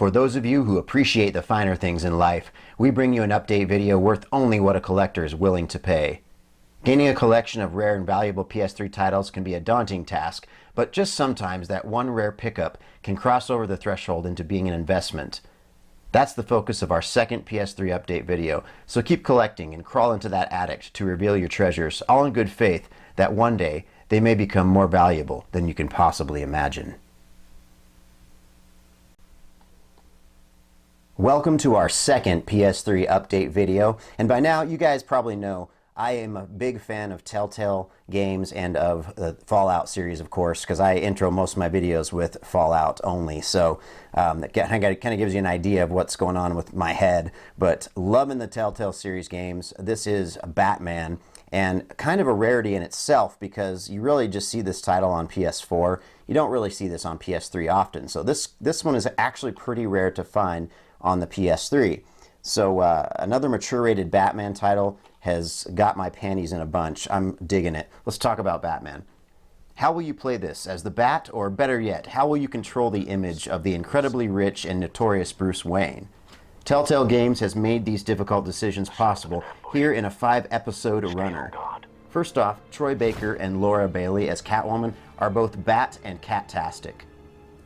For those of you who appreciate the finer things in life, we bring you an update video worth only what a collector is willing to pay. Gaining a collection of rare and valuable PS3 titles can be a daunting task, but just sometimes that one rare pickup can cross over the threshold into being an investment. That's the focus of our second PS3 update video, so keep collecting and crawl into that attic to reveal your treasures, all in good faith that one day they may become more valuable than you can possibly imagine. Welcome to our second PS3 update video, and by now you guys probably know I am a big fan of Telltale games and of the Fallout series, of course, because I intro most of my videos with Fallout only, so that kind of gives you an idea of what's going on with my head. But loving the Telltale series games. This is Batman, and kind of a rarity in itself because you really just see this title on PS4. You don't really see this on PS3 often, so this one is actually pretty rare to find on the PS3. So another mature rated Batman title has got my panties in a bunch. I'm digging it. Let's talk about Batman. How will you play this? As the Bat, or better yet, how will you control the image of the incredibly rich and notorious Bruce Wayne? Telltale Games has made these difficult decisions possible here in a 5-episode runner. First off, Troy Baker and Laura Bailey as Catwoman are both Bat and Cat-tastic.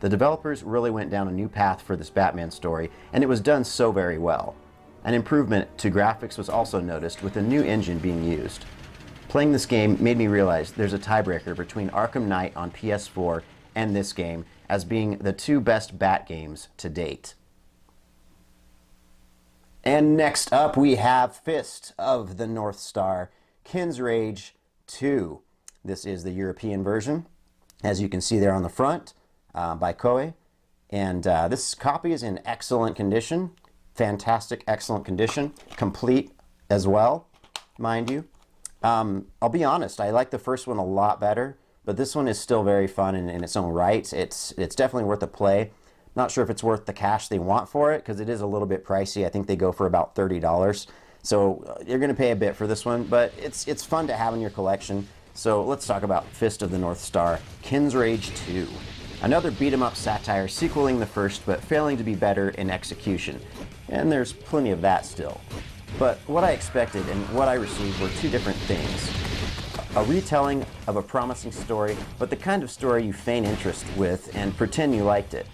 The developers really went down a new path for this Batman story, and it was done so very well. An improvement to graphics was also noticed with a new engine being used. Playing this game made me realize there's a tiebreaker between Arkham Knight on PS4 and this game as being the two best Bat games to date. And next up we have Fist of the North Star, Kin's Rage 2. This is the European version, as you can see there on the front, by Koei. And this copy is in excellent condition. Fantastic, excellent condition, complete as well, mind you. I'll be honest, I like the first one a lot better, but this one is still very fun in its own right. It's definitely worth a play. Not sure if it's worth the cash they want for it, because it is a little bit pricey. I think they go for about $30. So you're going to pay a bit for this one, but it's fun to have in your collection. So let's talk about Fist of the North Star, Kin's Rage 2. Another beat-em-up satire sequeling the first, but failing to be better in execution. And there's plenty of that still. But what I expected and what I received were two different things. A retelling of a promising story, but the kind of story you feign interest with and pretend you liked it.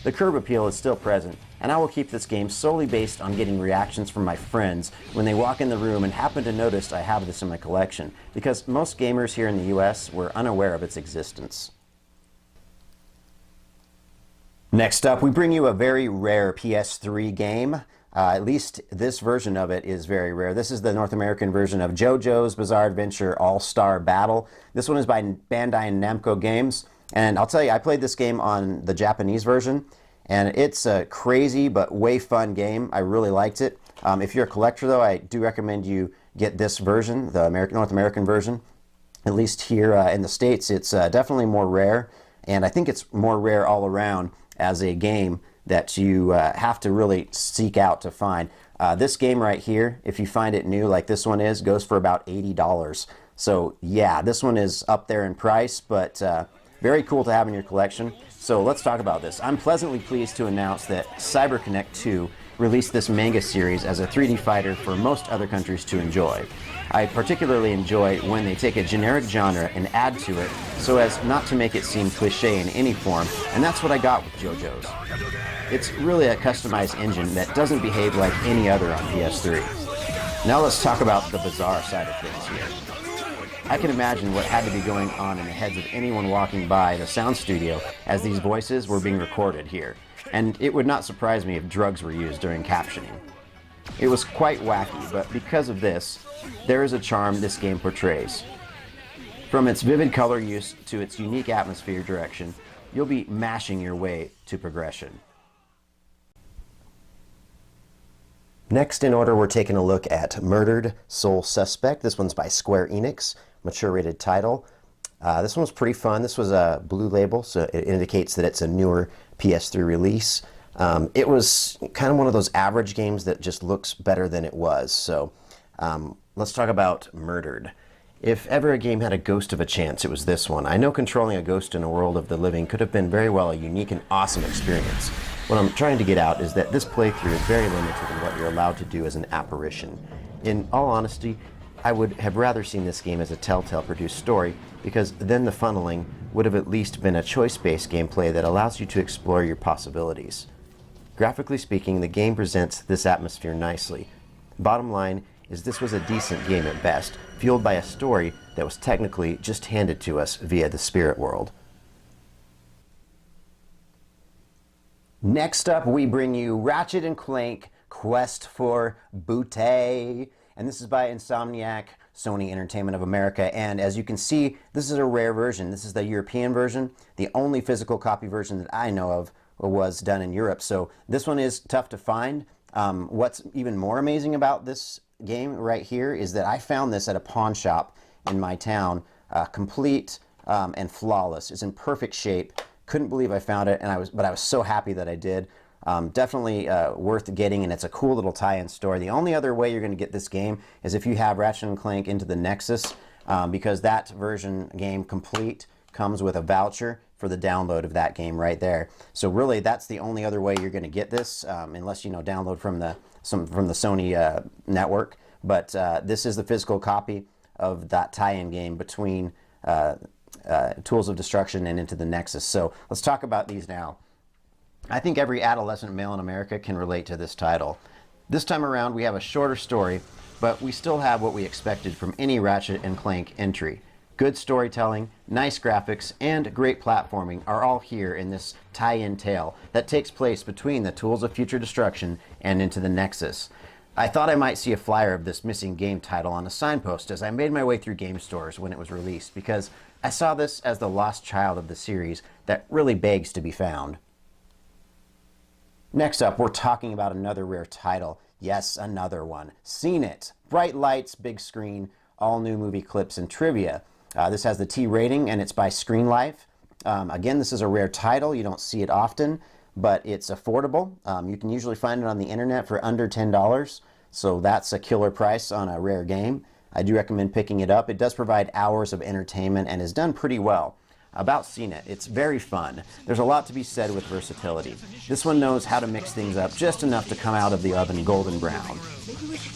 The curb appeal is still present, and I will keep this game solely based on getting reactions from my friends when they walk in the room and happen to notice I have this in my collection, because most gamers here in the US were unaware of its existence. Next up, we bring you a very rare PS3 game. At least this version of it is very rare. This is the North American version of JoJo's Bizarre Adventure All-Star Battle. This one is by Bandai Namco Games. And I'll tell you, I played this game on the Japanese version, and it's a crazy but way fun game. I really liked it. If you're a collector, though, I do recommend you get this version, the North American version. At least here in the States, it's definitely more rare, and I think it's more rare all around as a game that you have to really seek out to find. This game right here, if you find it new like this one is, goes for about $80. So yeah, this one is up there in price, but very cool to have in your collection. So let's talk about this. I'm pleasantly pleased to announce that CyberConnect 2 released this manga series as a 3D fighter for most other countries to enjoy. I particularly enjoy when they take a generic genre and add to it so as not to make it seem cliche in any form, and that's what I got with JoJos. It's really a customized engine that doesn't behave like any other on PS3. Now let's talk about the bizarre side of things here. I can imagine what had to be going on in the heads of anyone walking by the sound studio as these voices were being recorded here, and it would not surprise me if drugs were used during captioning. It was quite wacky, but because of this, there is a charm this game portrays. From its vivid color use to its unique atmosphere direction, you'll be mashing your way to progression. Next in order, we're taking a look at Murdered Soul Suspect. This one's by Square Enix, mature rated title. This one was pretty fun. This was a blue label, so it indicates that it's a newer PS3 release. It was kind of one of those average games that just looks better than it was. So let's talk about Murdered. If ever a game had a ghost of a chance, it was this one. I know controlling a ghost in a world of the living could have been very well a unique and awesome experience. What I'm trying to get out is that this playthrough is very limited in what you're allowed to do as an apparition. In all honesty, I would have rather seen this game as a Telltale produced story, because then the funneling would have at least been a choice-based gameplay that allows you to explore your possibilities. Graphically speaking, the game presents this atmosphere nicely. Bottom line is this was a decent game at best, fueled by a story that was technically just handed to us via the spirit world. Next up, we bring you Ratchet and Clank Quest for Booty. And this is by Insomniac, Sony Entertainment of America. And as you can see, this is a rare version. This is the European version. The only physical copy version that I know of was done in Europe. So this one is tough to find. What's even more amazing about this game right here is that I found this at a pawn shop in my town, complete and flawless. It's in perfect shape. Couldn't believe I found it, but I was so happy that I did. Definitely worth getting, and it's a cool little tie-in story. The only other way you're going to get this game is if you have Ratchet and Clank Into the Nexus, because that version game complete comes with a voucher for the download of that game right there. So really, that's the only other way you're going to get this, unless you download from the Sony network. But this is the physical copy of that tie-in game between Tools of Destruction and Into the Nexus. So let's talk about these now. I think every adolescent male in America can relate to this title. This time around, we have a shorter story, but we still have what we expected from any Ratchet and Clank entry. Good storytelling, nice graphics, and great platforming are all here in this tie-in tale that takes place between the Tools of Future Destruction and Into the Nexus. I thought I might see a flyer of this missing game title on a signpost as I made my way through game stores when it was released, because I saw this as the lost child of the series that really begs to be found. Next up, we're talking about another rare title. Yes, another one. Seen It. Bright lights, big screen, all new movie clips and trivia. This has the T rating, and it's by Screen Life. Again, this is a rare title. You don't see it often, but it's affordable. You can usually find it on the internet for under $10, so that's a killer price on a rare game. I do recommend picking it up. It does provide hours of entertainment and is done pretty well. About Seen It, it's very fun. There's a lot to be said with versatility. This one knows how to mix things up just enough to come out of the oven golden brown.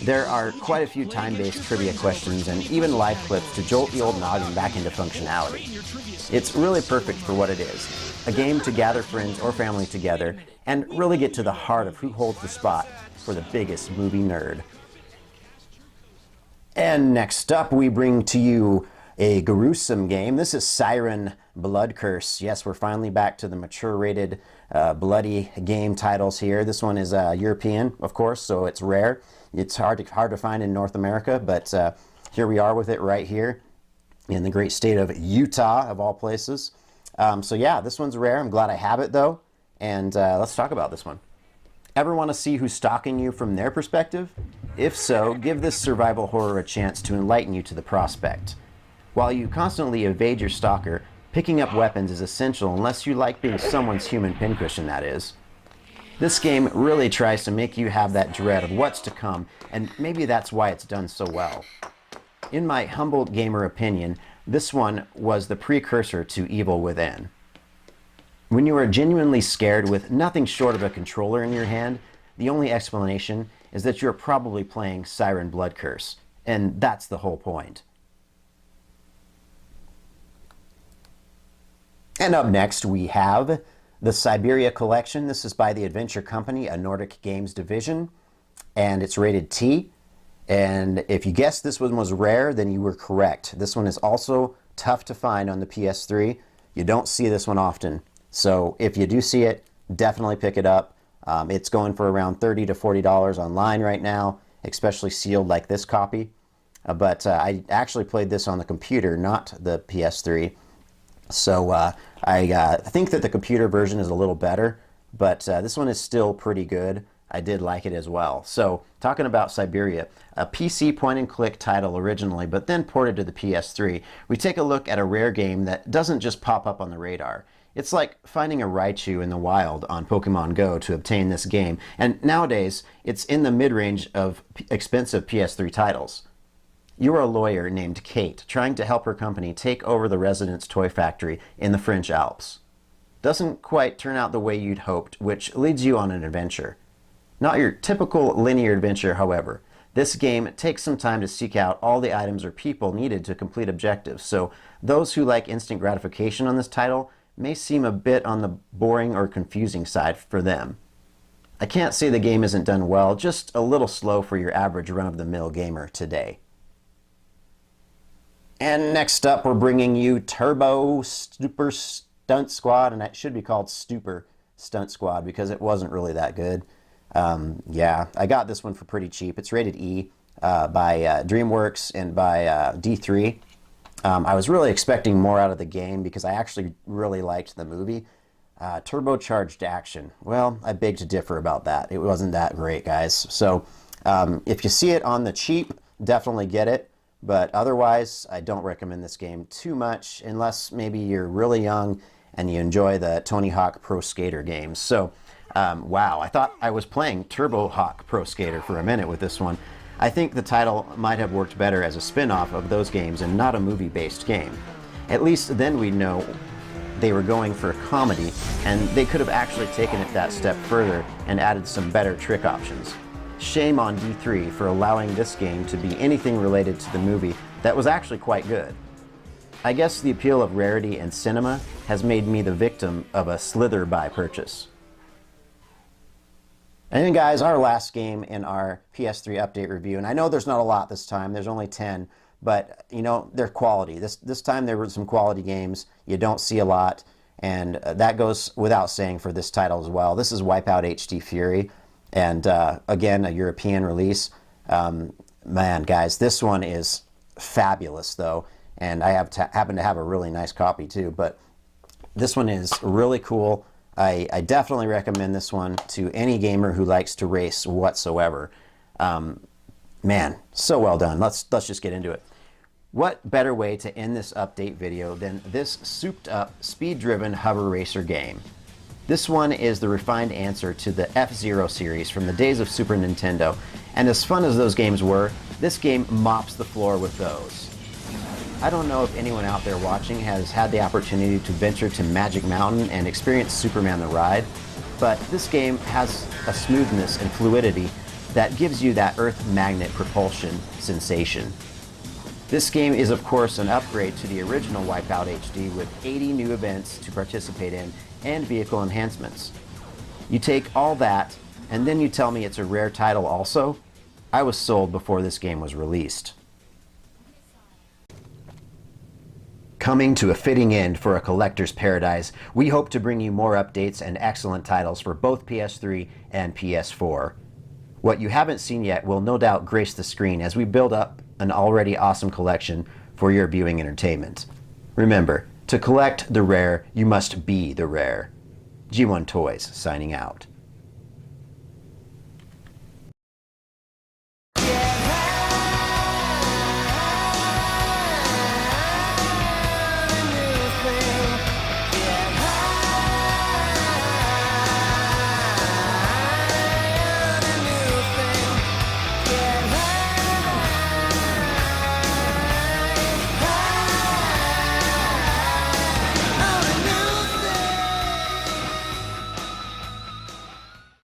There are quite a few time-based trivia questions and even live clips to jolt the old noggin back into functionality. It's really perfect for what it is, a game to gather friends or family together and really get to the heart of who holds the spot for the biggest movie nerd. And next up, we bring to you a gruesome game. This is Siren Blood Curse. Yes, we're finally back to the mature rated bloody game titles here. This one is European, of course, so it's rare. It's hard to find in North America, but here we are with it right here in the great state of Utah, of all places. So yeah, this one's rare. I'm glad I have it, though, and let's talk about this one. Ever want to see who's stalking you from their perspective? If so, give this survival horror a chance to enlighten you to the prospect. While you constantly evade your stalker, picking up weapons is essential unless you like being someone's human pincushion, that is. This game really tries to make you have that dread of what's to come, and maybe that's why it's done so well. In my humble gamer opinion, this one was the precursor to Evil Within. When you are genuinely scared with nothing short of a controller in your hand, the only explanation is that you're probably playing Siren Blood Curse, and that's the whole point. And up next, we have the Siberia Collection. This is by the Adventure Company, a Nordic Games division, and it's rated T. And if you guessed this one was rare, then you were correct. This one is also tough to find on the PS3. You don't see this one often. So if you do see it, definitely pick it up. It's going for around $30 to $40 online right now, especially sealed like this copy. But I actually played this on the computer, not the PS3. So I think that the computer version is a little better, but this one is still pretty good. I did like it as well. So talking about Siberia, a PC point-and-click title originally, but then ported to the PS3, we take a look at a rare game that doesn't just pop up on the radar. It's like finding a Raichu in the wild on Pokemon Go to obtain this game, and nowadays it's in the mid-range of expensive PS3 titles. You are a lawyer named Kate, trying to help her company take over the resident's toy factory in the French Alps. doesn't quite turn out the way you'd hoped, which leads you on an adventure. Not your typical linear adventure, however. This game takes some time to seek out all the items or people needed to complete objectives, so those who like instant gratification on this title may seem a bit on the boring or confusing side for them. I can't say the game isn't done well, just a little slow for your average run-of-the-mill gamer today. And next up, we're bringing you Turbo Super Stunt Squad, and it should be called Stupor Stunt Squad because it wasn't really that good. Yeah, I got this one for pretty cheap. It's rated E by DreamWorks and by D3. I was really expecting more out of the game because I actually really liked the movie. Turbocharged action. Well, I beg to differ about that. It wasn't that great, guys. So if you see it on the cheap, definitely get it. But otherwise, I don't recommend this game too much unless maybe you're really young and you enjoy the Tony Hawk Pro Skater games. So, wow, I thought I was playing Turbo Hawk Pro Skater for a minute with this one. I think the title might have worked better as a spin-off of those games and not a movie-based game. At least then we'd know they were going for a comedy, and they could have actually taken it that step further and added some better trick options. Shame on D3 for allowing this game to be anything related to the movie that was actually quite good. I guess the appeal of rarity and cinema has made me the victim of a slither buy purchase. And then guys, our last game in our PS3 update review, and I know there's not a lot this time, there's only 10, but you know, they're quality. This time there were some quality games. You don't see a lot, and that goes without saying for this title as well. This is Wipeout HD Fury, and again, a European release. Man, guys, this one is fabulous though, and I happen to have a really nice copy too, but this one is really cool. I definitely recommend this one to any gamer who likes to race whatsoever. Man, so well done. Let's just get into it. What better way to end this update video than this souped-up, speed-driven hover racer game? This one is the refined answer to the F-Zero series from the days of Super Nintendo, and as fun as those games were, this game mops the floor with those. I don't know if anyone out there watching has had the opportunity to venture to Magic Mountain and experience Superman the Ride, but this game has a smoothness and fluidity that gives you that Earth magnet propulsion sensation. This game is of course an upgrade to the original Wipeout HD with 80 new events to participate in and vehicle enhancements. You take all that and then you tell me it's a rare title also? I was sold before this game was released. Coming to a fitting end for a collector's paradise, we hope to bring you more updates and excellent titles for both PS3 and PS4. What you haven't seen yet will no doubt grace the screen as we build up an already awesome collection for your viewing entertainment. Remember, to collect the rare, you must be the rare. G1 Toys signing out.